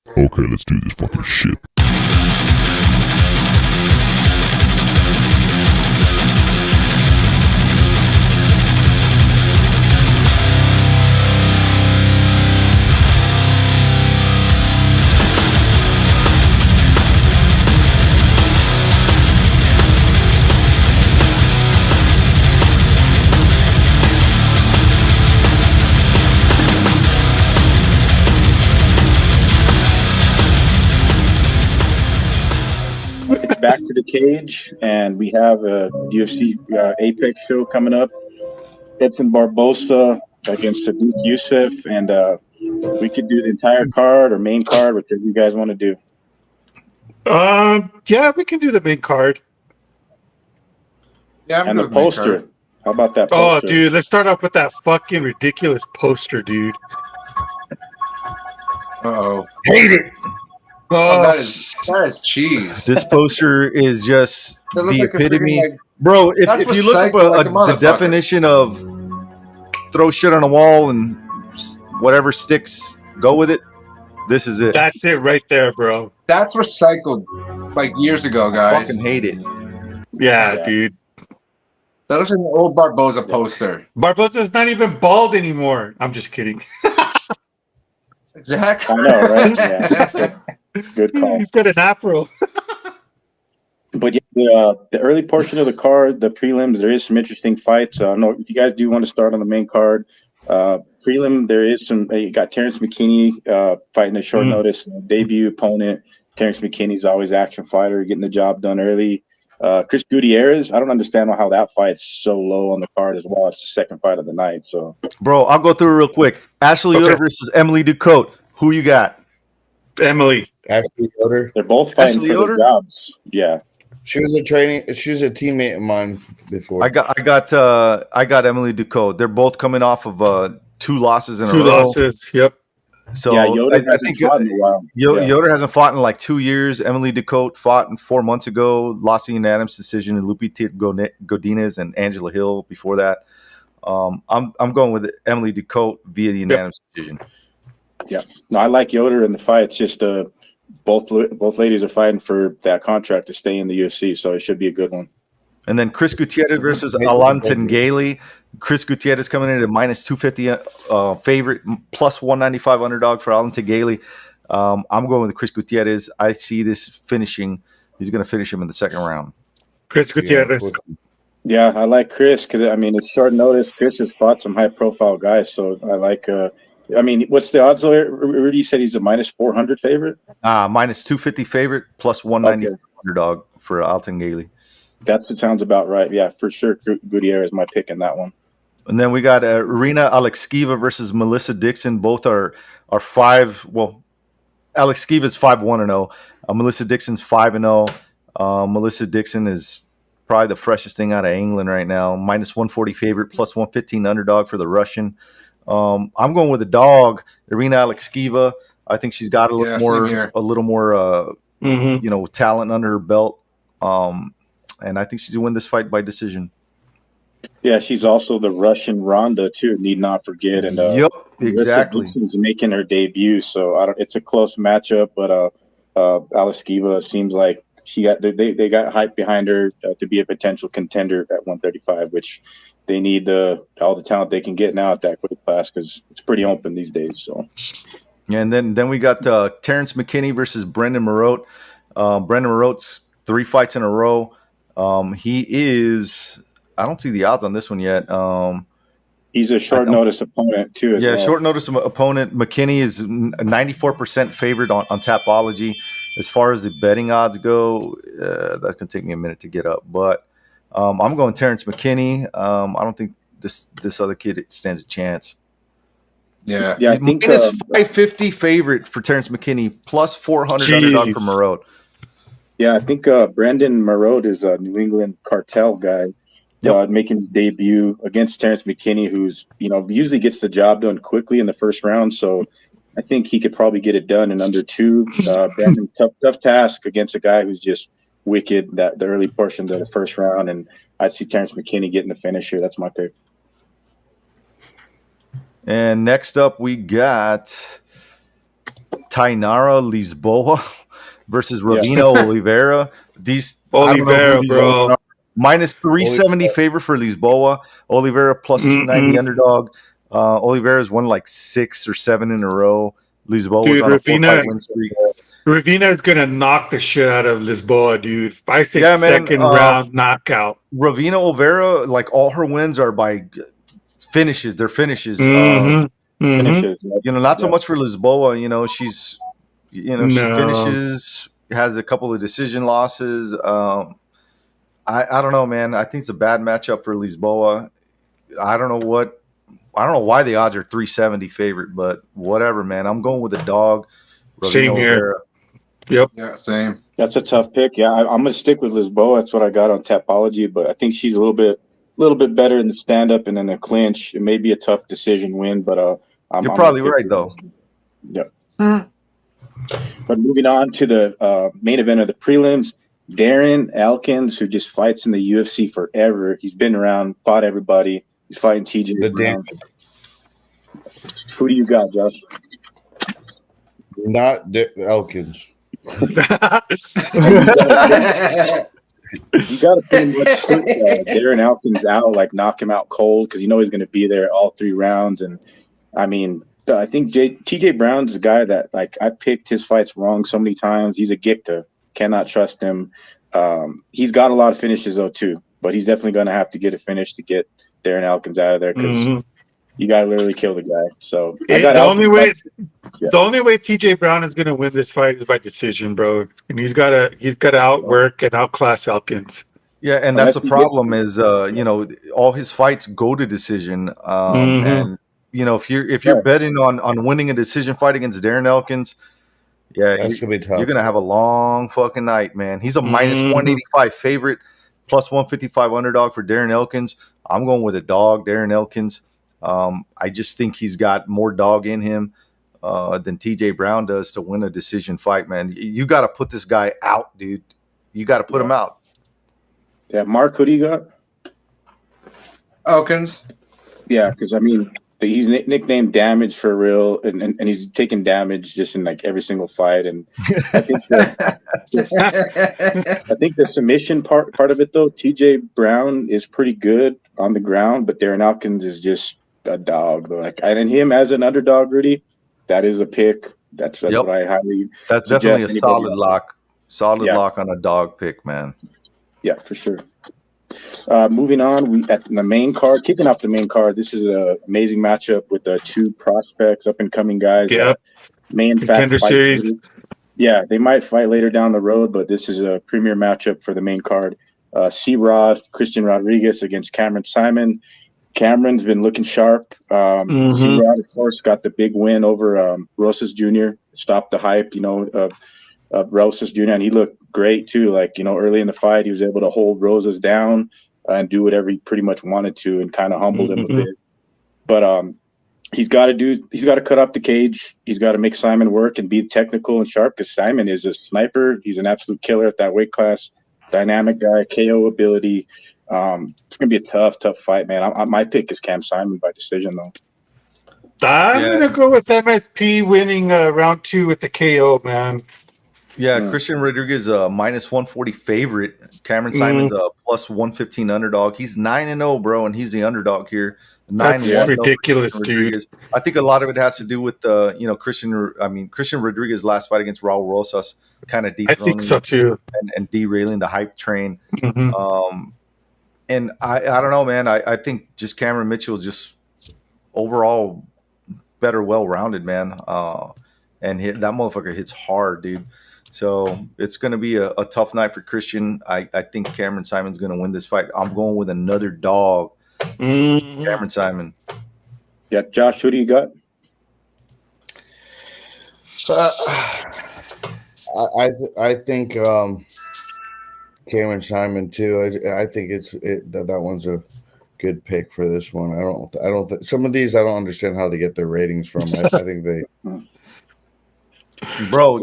Okay, let's do this fucking shit. Back to the cage, and we have a UFC Apex show coming up. Edson Barboza against Sodiq Yusuff, and we could do the entire card or main card, whatever you guys want to do. Yeah, we can do the main card. Yeah, I'm And the good with main poster. card. How about that Oh, poster? dude, let's start off with that fucking ridiculous poster, dude. Uh-oh. Hate it. Oh, that is cheese. This poster is just That looks the like a epitome. freaking, like, Bro, That's if you look up recycled like a the motherfucker. definition of throw shit on a wall and whatever sticks, go with it, this is it. That's it right there, bro. that's recycled like years ago, I guys. fucking hate it. Yeah, Yeah. dude. That looks like an old Barboza poster. Barboza's not even bald anymore. I'm just kidding. Exactly. I know, right? Yeah. Good call. He's got an afro. But yeah, the early portion of the card, the prelims, there is some interesting fights. I don't know if you guys do want to start on the main card. Prelim, there is some. You got Terrence McKinney fighting a short notice debut opponent. Terrence McKinney's always action fighter, getting the job done early. Chris Gutierrez, I don't understand how that fight's so low on the card as well. It's the second fight of the night. So, Bro, I'll go through it real quick. Ashley Okay. Yoder versus Emily Ducote. Who you got? Emily. Ashley Yoder. they're both fighting Ashley for Yoder? the jobs. Yeah. She was a teammate of mine before. I got Emily Ducote. They're both coming off of 2 losses in a Two row. losses. Yep. So Yeah, Yoder I hasn't think fought in a while. Yeah. Yoder hasn't fought in like 2 years. Emily Ducote fought 4 months ago, lost a unanimous decision to Lupita Godinez and Angela Hill before that. I'm going with Emily Ducote via the unanimous decision. Yeah, no, I like Yoder in the fight. It's just both ladies are fighting for that contract to stay in the UFC, so it should be a good one. And then Chris Gutierrez versus Alan Tengeli. Chris Gutierrez coming in at minus 250 favorite, plus 195 underdog for Alan Tengeli. I'm going with Chris Gutierrez. I see this finishing. He's going to finish him in the second round. Chris Gutierrez. Yeah, I like Chris because I mean it's short notice. Chris has fought some high-profile guys, so I like. I mean, what's the odds? Rudy said he's a minus 400 favorite. Minus 250 favorite, plus 190 underdog for Alton Gailey. That sounds about right. Yeah, for sure. Gutierrez is my pick in that one. And then we got Irina Alekskiva versus Melissa Dixon. Both are 5. Well, Alekskiva's 5-1-0. Melissa Dixon's 5-0. Melissa Dixon is probably the freshest thing out of England right now. Minus 140 favorite, plus 115 underdog for the Russian. I'm going with the dog, Irina Alekskiva. I think she's got a little more, talent under her belt. And I think she's going to win this fight by decision. Yeah, she's also the Russian Ronda too. Need not forget. And yep, exactly. She's making her debut, so it's a close matchup. But Alekskiva seems like they got hype behind her to be a potential contender at 135, which they need all the talent they can get now at that weight class because it's pretty open these days. So, and then we got Terrence McKinney versus Brendan Marotte. Brendan Marotte's 3 fights in a row. He is. I don't see the odds on this one yet. He's a short notice opponent too. Yeah, short notice opponent. McKinney is 94% favored on Tapology. As far as the betting odds go, that's gonna take me a minute to get up, but I'm going Terrence McKinney. I don't think this other kid stands a chance. Yeah. I think minus 550 favorite for Terrence McKinney, plus 400 underdog for Marotte. Yeah, I think Brandon Marotte is a New England cartel guy. Making his debut against Terrence McKinney, who's usually gets the job done quickly in the first round. So I think he could probably get it done in under 2. Brandon, tough task against a guy who's just wicked the early portions of the first round, and I see Terrence McKinney getting the finish here. That's my pick. And next up, we got Tainara Lisboa versus Ravina Oliveira. These I don't know who Oliveira, these bro. are. Minus 370 favorite for Lisboa. Oliveira plus 290 underdog. Oliveira's won like 6 or 7 in a row. Lisboa's Dude, on a 4-fight win streak. Ravina is gonna knock the shit out of Lisboa, dude. I say Yeah, man, second round knockout. Ravina Oliveira, like all her wins are by finishes. They're finishes. Mhm. Finishes. You know, not so much for Lisboa. You know, she's, you know, she No. finishes, has a couple of decision losses. I don't know, man. I think it's a bad matchup for Lisboa. I don't know why the odds are 370 favorite, but whatever, man. I'm going with the dog. Same here. Yep. Yeah, same. That's a tough pick. Yeah, I'm gonna stick with Lisboa. That's what I got on Tapology, but I think she's a little bit better in the stand up and in the clinch. It may be a tough decision win, but You're probably right though. Yep. But moving on to the main event of the prelims, Darren Elkins, who just fights in the UFC forever. He's been around, fought everybody. He's fighting TJ Brown. Who do you got, Josh? Not Elkins. You got to pretty much put Darren Elkins out, like knock him out cold, because you know he's going to be there all 3 rounds. And I mean, I think TJ Brown's a guy that, like, I picked his fights wrong so many times. He's a gicta. Cannot trust him. He's got a lot of finishes though too, but he's definitely going to have to get a finish to get Darren Elkins out of there, because you got to literally kill the guy. So the only way TJ Brown is going to win this fight is by decision, bro. And he's got to outwork and outclass Elkins. Yeah, and that's the problem is, you know, all his fights go to decision. And you know, if you're betting on winning a decision fight against Darren Elkins, yeah, that's gonna be tough. You're gonna have a long fucking night, man. He's a minus 185 favorite, plus 155 underdog for Darren Elkins. I'm going with a dog, Darren Elkins. I just think he's got more dog in him than TJ Brown does to win a decision fight, man. You got to put this guy out, dude. You got to put him out. Yeah, Mark, who do you got? Elkins. Yeah, because I mean, he's nicknamed Damage for real, and he's taking damage just in like every single fight. And I think the submission part of it though, TJ Brown is pretty good on the ground, but Darren Elkins is just a dog. Like, and him as an underdog, Rudy, that is a pick. That's what I highly. That's definitely a solid lock. Solid lock on a dog pick, man. Yeah, for sure. Moving on, at the main card, kicking off the main card, this is an amazing matchup with the 2 prospects, up-and-coming guys. Yep. Contender series. Yeah, they might fight later down the road, but this is a premier matchup for the main card. C-Rod, Christian Rodriguez against Cameron Simon. Cameron's been looking sharp. C-Rod, of course, got the big win over Rosas Jr., stopped the hype, of Rosas Jr., and he looked great too. Like, early in the fight, he was able to hold Rosas down and do whatever he pretty much wanted to, and kind of humbled him a bit. But he's got to cut off the cage. He's got to make Simon work and be technical and sharp, because Simon is a sniper. He's an absolute killer at that weight class. Dynamic guy, KO ability. It's gonna be a tough fight, man. My pick is Cam Simon by decision, though. I'm gonna go with MSP winning round 2 with the KO, man. Yeah, Christian Rodriguez minus 140 favorite. Cameron Simon's a plus 115 underdog. He's 9-0, bro, and he's the underdog here. That's ridiculous, dude. I think a lot of it has to do with Christian Rodriguez's last fight against Raul Rosas kind of I think so too, and derailing the hype train. And I don't know, man. I think just Cameron Mitchell is just overall better, well-rounded, man. And that motherfucker hits hard, dude. So it's going to be a tough night for Christian. I think Cameron Simon's going to win this fight. I'm going with another dog, Cameron Simon. Yeah, Josh, who do you got? I think Cameron Simon too. I think that one's a good pick for this one. I don't think some of these I don't understand how they get their ratings from. I think they. Bro,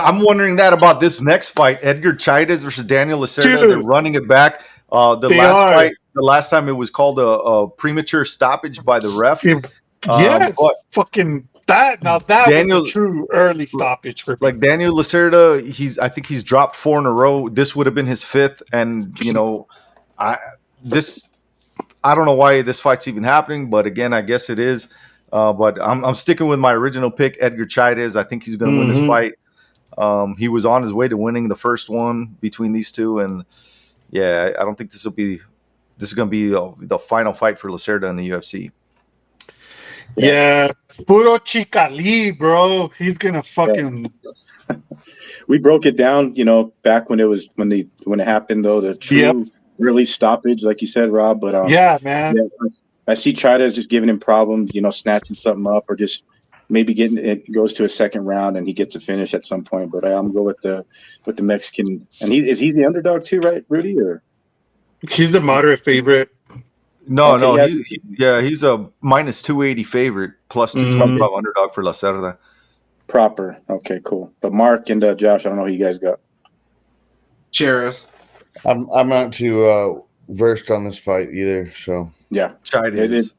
I'm wondering that about this next fight. Edgar Chairez versus Daniel Lacerda. They're running it back. The last time it was called a premature stoppage by the ref. Yes, fucking That was Daniel- a true early stoppage for me. Like Daniel Lacerda, I think he's dropped 4 in a row. This would have been his 5th, and I don't know why this fight's even happening, but again, I guess it is. But I'm sticking with my original pick, Edgar Chairez. I think he's going to win this fight. He was on his way to winning the first one between these two, and yeah, I don't think this is going to be the final fight for Lacerda in the UFC. Yeah, puro Chicali, bro. He's gonna fucking. We broke it down, back when it happened though, the true early stoppage, like you said, Rob. But yeah, man. Yeah, I see Chairez just giving him problems, snatching something up, or just maybe it goes to a second round and he gets a finish at some point. But I'm going with the Mexican, and is he the underdog too, right, Rudy? Or he's the moderate favorite. No, Okay, he's a minus 280 favorite, plus 225 underdog for Lacerda. Proper. Okay, cool. But Mark and Josh, I don't know who you guys got. Cheers. I'm not too versed on this fight either, so Yeah, Chairez.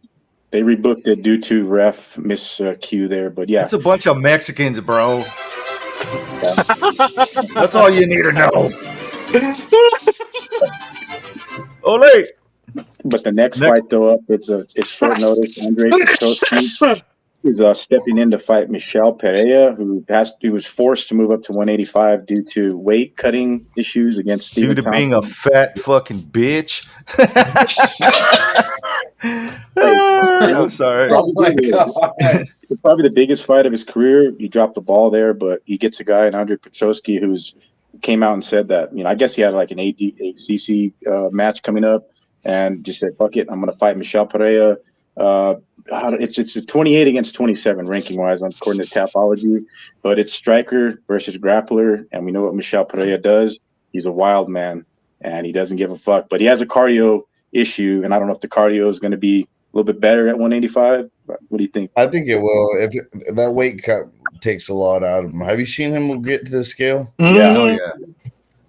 they rebooked it due to ref miscue there, but yeah, It's a bunch of Mexicans, bro. That's all you need to know. Ole. But the next fight though, it's short notice. Andre Petroski is stepping in to fight Michel Pereira, who was forced to move up to 185 due to weight cutting issues against Stephen Due to being a Thompson. fat fucking bitch. I'm sorry. Probably the biggest fight of his career. He dropped the ball there, but he gets a guy in Andre Petroski who came out and said that, I guess he had like an ADCC match coming up, and just said, fuck it, I'm going to fight Michel Pereira. It's a 28 against 27 ranking wise, according to Tapology, but it's striker versus grappler, and we know what Michel Pereira does. He's a wild man, and he doesn't give a fuck. But he has a cardio issue, and I don't know if the cardio is going to be a little bit better at 185. What do you think? I think it will. If that weight cut takes a lot out of him. Have you seen him get to the scale? Yeah, hell yeah.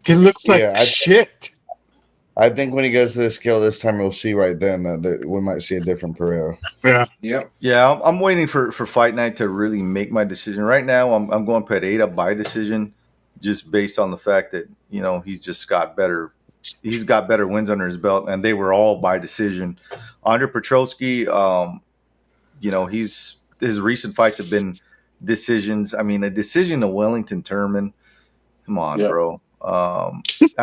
He looks like shit. I think when he goes to the scale this time, we'll see right then that we might see a different Pereira. Yeah. Yep. Yeah, I'm waiting for Fight Night to really make my decision. Right now, I'm going Pereira by decision, just based on the fact that he's just got better. He's got better wins under his belt, and they were all by decision. Andre Petroski, his recent fights have been decisions. I mean, a decision to Wellington Turman. Come on, bro.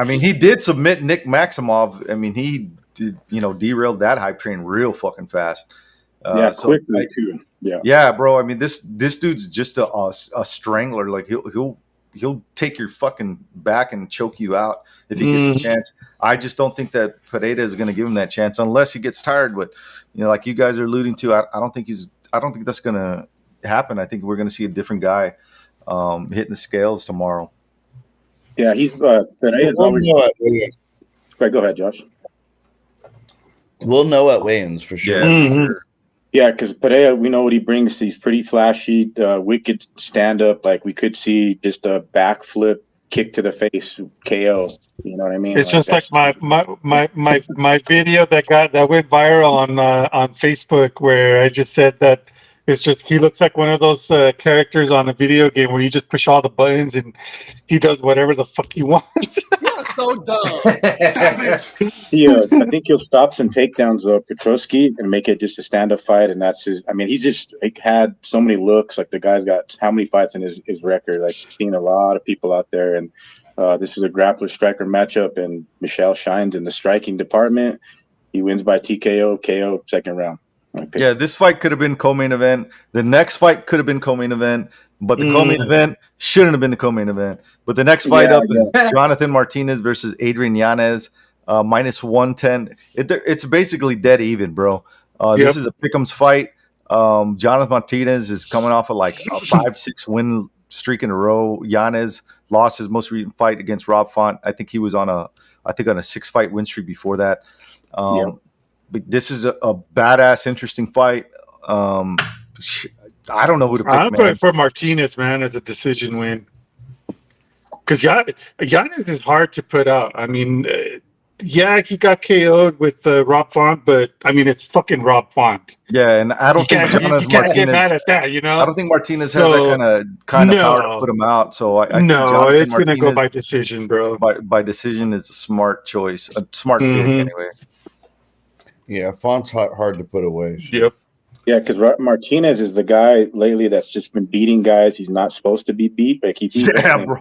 He did submit Nick Maximov. I mean, he did, derailed that hype train real fucking fast. Quickly too. Yeah, bro. I mean, this dude's just a strangler. Like he'll take your fucking back and choke you out if he gets a chance. I just don't think that Pereira is going to give him that chance unless he gets tired. But like you guys are alluding to, I don't think that's going to happen. I think we're going to see a different guy hitting the scales tomorrow. Yeah, he's Pereira's always. Right, go ahead, Josh. We'll know at weigh-ins for sure. Yeah, for sure. Yeah, because Pereira, we know what he brings. He's pretty flashy, wicked stand-up. Like, we could see just a backflip, kick to the face, KO. You know what I mean? It's just like my video that went viral on Facebook, where I just said that it's just he looks like one of those characters on a video game where you just push all the buttons and he does whatever the fuck he wants. You're so dumb. I think he'll stop some takedowns of Petroski and make it just a stand-up fight, and that's his. I mean, he's just had so many looks. Like, the guy's got how many fights in his record? Like, he's seen a lot of people out there, and this is a grappler striker matchup, and Michel shines in the striking department. He wins by TKO, KO, second round. Yeah, this fight could have been co-main event. The next fight could have been co-main event, but the co-main event shouldn't have been the co-main event. But the next fight is Jonathan Martinez versus Adrian Yanez, minus 110. It's basically dead even, bro. This is a pick'em's fight. Jonathan Martinez is coming off of like a 5-6 win streak in a row. Yanez lost his most recent fight against Rob Font. I think he was on a 6-fight win streak before that. But this is a badass, interesting fight. I don't know who to pick. I'm going for Martinez, man, as a decision win. Because Yanez is hard to put out. I mean, Yeah, he got KO'd with Rob Font, but I mean, it's fucking Rob Font. Yeah, and I don't think You Jonathan can't get mad Martinez. at that, you know. I don't think Martinez has that So, kind of power to no. put him out. So I think No, Jonathan it's gonna go Martinez by decision, bro. by decision is a smart choice, a smart pick Mhm. anyway. Yeah, Font's hard to put away. So. Yep. Yeah, because Martinez is the guy lately that's just been beating guys he's not supposed to be beat. Like he beat Yeah, bro.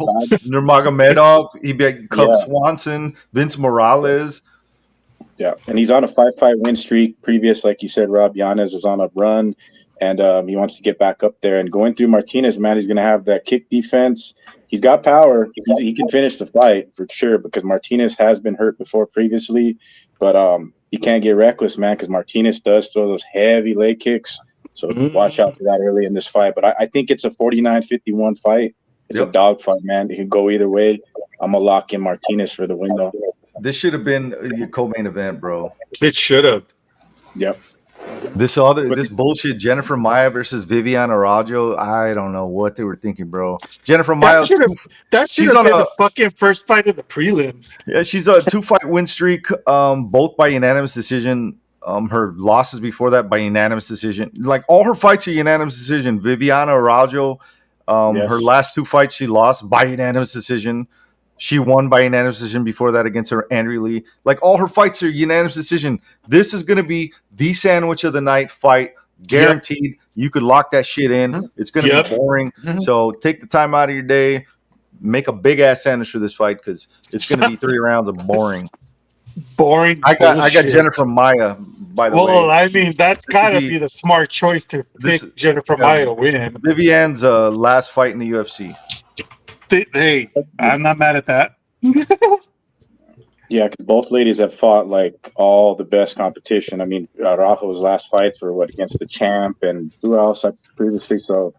Nurmagomedov, he beat Cub Yeah. Swanson, Vince Morales. Yeah, and he's on a 5-fight win streak. Previous, like you said, Rob Yanez is on a run, and he wants to get back up there. And going through Martinez, man, he's going to have that kick defense. He's got power. He can finish the fight for sure because Martinez has been hurt before previously, but you can't get reckless, man, because Martinez does throw those heavy leg kicks. So watch out for that early in this fight. But I think it's a 49-51 fight. It's a dog fight, man. It can go either way. I'm going to lock in Martinez for the win, though. This should have been a co-main event, bro. It should have. Yep. This bullshit Jennifer Maia versus Viviane Araújo. I don't know what they were thinking, bro. Jennifer Maia. That should have been the fucking first fight of the prelims. Yeah, she's a 2-fight win streak, both by unanimous decision. Her losses before that by unanimous decision. Like all her fights are unanimous decision. Viviane Araújo, her last 2 fights she lost by unanimous decision. She won by unanimous decision before that against her Andrew Lee. Like all her fights are unanimous decision. This is going to be the sandwich of the night fight, guaranteed. Yep. You could lock that shit in. It's going to be boring. So take the time out of your day, make a big ass sandwich for this fight because it's going to be 3 rounds of boring. Boring. I got Jennifer Maia. By the way, well, I mean that's gotta be the smart choice to pick Jennifer Maia to win. Viviane's last fight in the UFC. Hey, I'm not mad at that. Yeah, because both ladies have fought like all the best competition. I mean, Araujo's last fights were against the champ and who else previously. So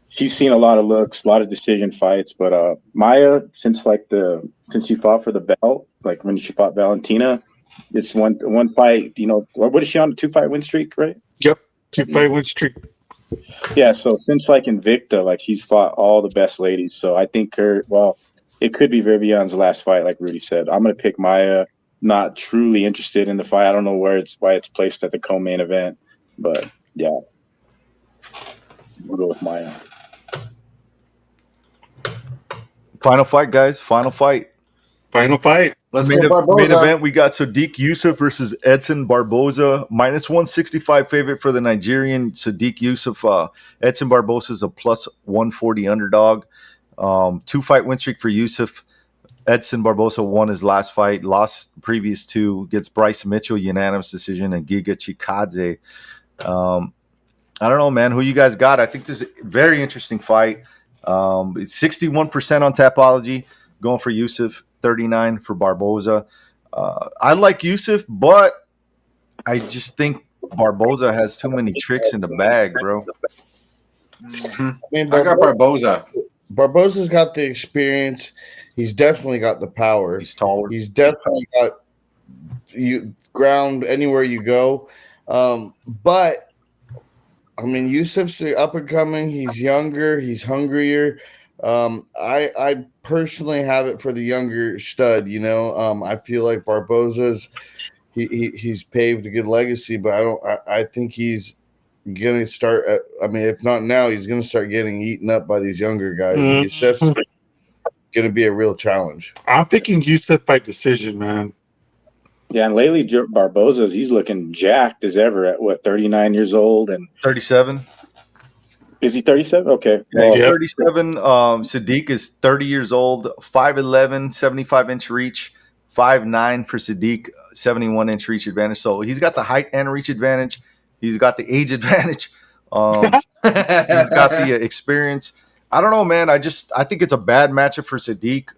she's seen a lot of looks, a lot of decision fights. But Maia, since she fought for the belt, like when she fought Valentina, it's one fight. You know, what is she on, a 2-fight win streak, right? Yep, 2-fight win streak. Yeah, so since Invicta, she's fought all the best ladies. So I think it could be Viviane's last fight, like Rudy said. I'm gonna pick Maia. Not truly interested in the fight. I don't know why it's placed at the co-main event, but yeah, we'll go with Maia. Final fight, guys. Final fight. Let's go Barboza. Main event, we got Sodiq Yusuff versus Edson Barboza. -165 favorite for the Nigerian Sodiq Yusuff. Edson Barboza is a +140 underdog. 2-fight win streak for Yusuff. Edson Barboza won his last fight, lost the previous 2 against Bryce Mitchell, unanimous decision, and Giga Chikadze. I don't know, man. Who you guys got? I think this is a very interesting fight. It's 61% on Tapology, going for Yusuff. 39 for Barboza. I like Yusuff, but I just think Barboza has too many tricks in the bag, bro. I mean, I got Barboza. Barboza's got the experience. He's definitely got the power. He's taller. He's definitely got ground anywhere you go. But I mean, Yusuff's up and coming. He's younger. He's hungrier. I personally have it for the younger stud. You know, I feel like Barboza's he's paved a good legacy, but I think he's gonna start. I mean, if not now, he's gonna start getting eaten up by these younger guys. Yusuff's gonna be a real challenge. I'm picking Yusuff by decision, man. Yeah, and lately he's looking jacked as ever at 39 years old and 37. Is he 37? Okay. Yeah, he's 37. Sodiq is 30 years old, 5'11", 75-inch reach, 5'9" for Sodiq, 71-inch reach advantage. So he's got the height and reach advantage. He's got the age advantage. He's got the experience. I don't know, man. I think it's a bad matchup for Sodiq,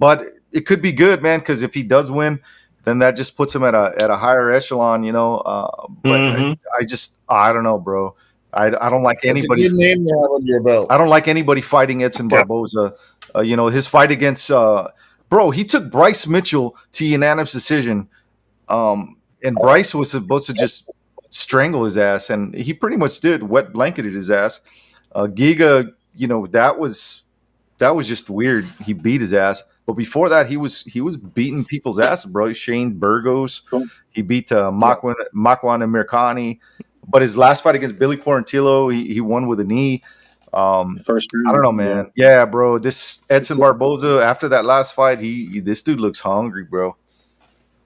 but it could be good, man, because if he does win, then that just puts him at a higher echelon, you know. But I don't know, bro. I don't like anybody. That's a good name to have on your belt. I don't like anybody fighting Edson Barboza. You know, his fight against bro, he took Bryce Mitchell to unanimous decision. And Bryce was supposed to just strangle his ass, and he pretty much did, wet blanketed his ass. Giga, you know, that was just weird. He beat his ass. But before that, he was beating people's ass, bro. Shane Burgos, he beat Makwan Amirkhani. But his last fight against Billy Quarantillo, he won with a knee. First round, I don't know, man. Yeah, bro. This Edson Barboza, after that last fight, this dude looks hungry, bro.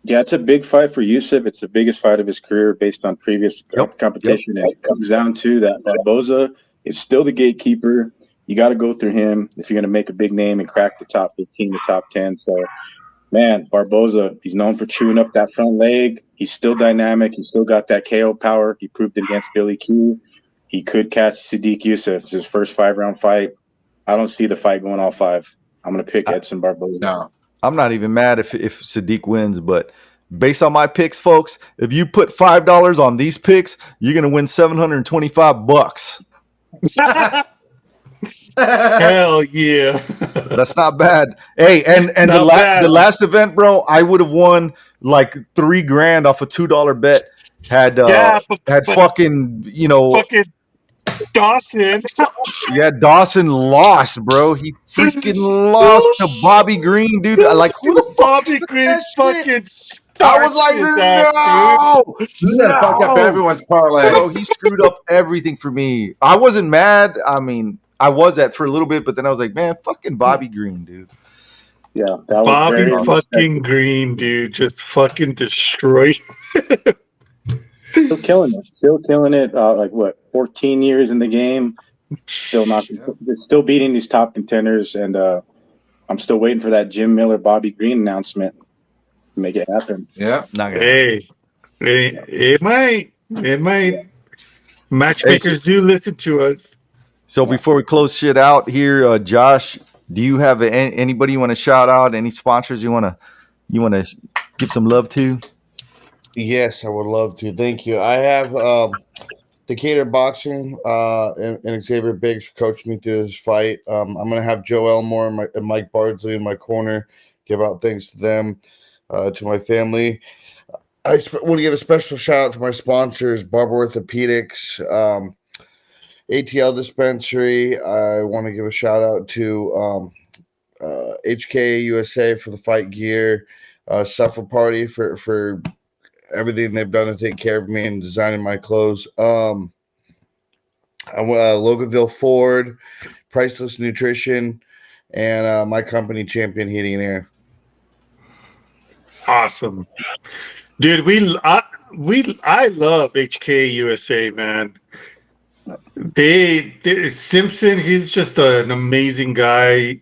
Yeah, it's a big fight for Yusuff. It's the biggest fight of his career based on previous competition. And it comes down to that Barboza is still the gatekeeper. You got to go through him if you're going to make a big name and crack the top 15, the top 10. So, man, Barboza, he's known for chewing up that front leg. He's still dynamic. He's still got that KO power. He proved it against Billy Q. He could catch Sodiq Yusuff. It's his first 5-round fight. I don't see the fight going all 5. I'm going to pick Edson Barboza. No. I'm not even mad if Sodiq wins, but based on my picks, folks, if you put $5 on these picks, you're going to win $725. Hell yeah. That's not bad. Hey, and the last event, bro, I would have won like $3,000 off a $2 bet. Had fucking, you know, fucking Dawson. Yeah, Dawson lost, bro. He freaking lost to Bobby Green, dude. Like, who the fuck? Bobby Green fucking. I was like, no, You gotta fuck up everyone's parlay. Bro, he screwed up everything for me. I wasn't mad. I mean, I was at for a little bit, but then I was like, man, fucking Bobby Green, dude. Yeah, that was Bobby fucking Green, dude, just fucking destroyed. Still killing it. Like what, 14 years in the game, still beating these top contenders, and I'm still waiting for that Jim Miller Bobby Green announcement to make it happen. Yeah, it might. Matchmakers do listen to us. So before we close shit out here, Josh, do you have anybody you want to shout out? Any sponsors you want to give some love to? Yes, I would love to. Thank you. I have Decatur Boxing and Xavier Biggs coached me through this fight. I'm going to have Joe Elmore and Mike Bardsley in my corner, give out thanks to them, to my family. I want to give a special shout out to my sponsors, Barber Orthopedics, ATL Dispensary. I want to give a shout out to HK USA for the fight gear, Suffer Party for everything they've done to take care of me and designing my clothes. Loganville Ford, Priceless Nutrition, and my company, Champion Heating and Air. Awesome, dude. I love HK USA, man. Simpson, he's just an amazing guy.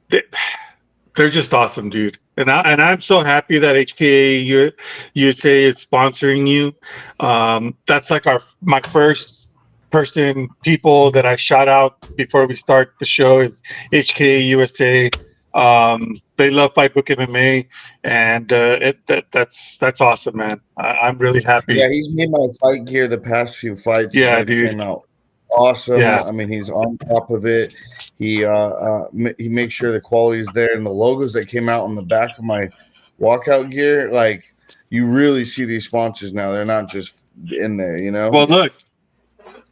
They're just awesome, dude. And I'm so happy that HK USA is sponsoring you. That's like my first people that I shout out before we start the show is HK USA. They love FightbookMMA, and that's awesome, man. I'm really happy. Yeah, he's made my fight gear the past few fights. Yeah, dude. Came out awesome. Yeah. I mean, he's on top of it. He makes sure the quality is there, and the logos that came out on the back of my walkout gear, like you really see these sponsors now. They're not just in there, you know. Well, look,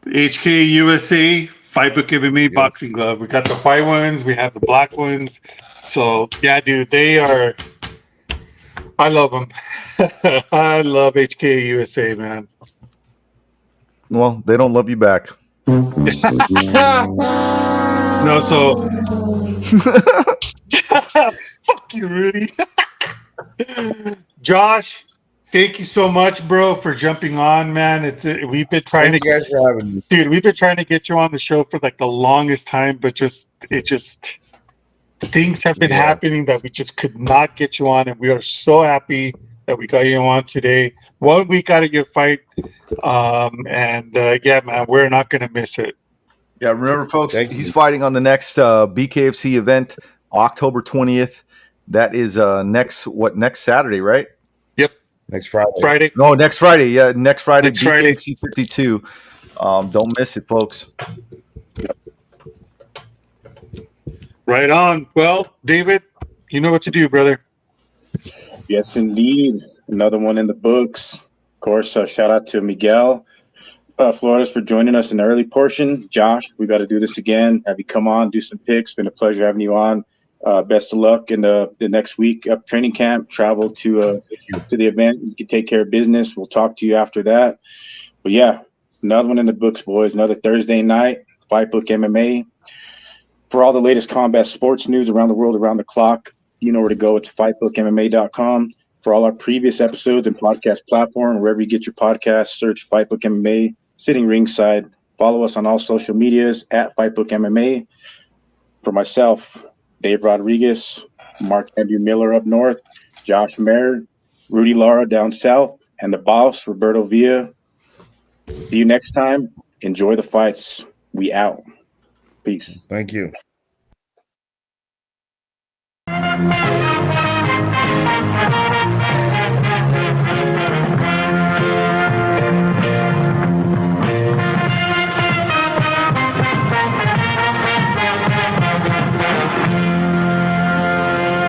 HK USA, FightbookMMA boxing glove. We got the white ones, we have the black ones. So yeah, dude, I love them. I love HK USA, man. Well, they don't love you back. No, so fuck you, Rudy. Josh, thank you so much, bro, for jumping on, man. We've been trying Thank you guys for having me. Dude, we've been trying to get you on the show for like the longest time, but things have been happening that we just could not get you on, and we are so happy that we got you on today. 1 week out of your fight, yeah, man, we're not gonna miss it. Yeah, remember, folks, he's fighting on the next BKFC event, October 20th. That is next Saturday, right? Yep. Next Friday. Friday. No, next Friday. Yeah, next Friday, Next Friday. BKFC 52. Don't miss it, folks. Right on. Well, David, you know what to do, brother. Yes, indeed. Another one in the books. Of course, shout out to Miguel Flores for joining us in the early portion. Josh, we got to do this again. Have you come on, do some picks. Been a pleasure having you on. Best of luck in the next week up training camp. Travel to the event. You can take care of business. We'll talk to you after that. But yeah, another one in the books, boys. Another Thursday night, Fightbook MMA. For all the latest combat sports news around the world, around the clock, you know where to go. It's FightbookMMA.com. For all our previous episodes and podcast platform, wherever you get your podcasts, search Fightbook MMA, sitting ringside. Follow us on all social medias at Fightbook MMA. For myself, Dave Rodriguez, Mark Andrew Miller up north, Josh Mayer, Rudy Lara down south, and the boss, Roberto Villa. See you next time. Enjoy the fights. We out. Peace. Thank you.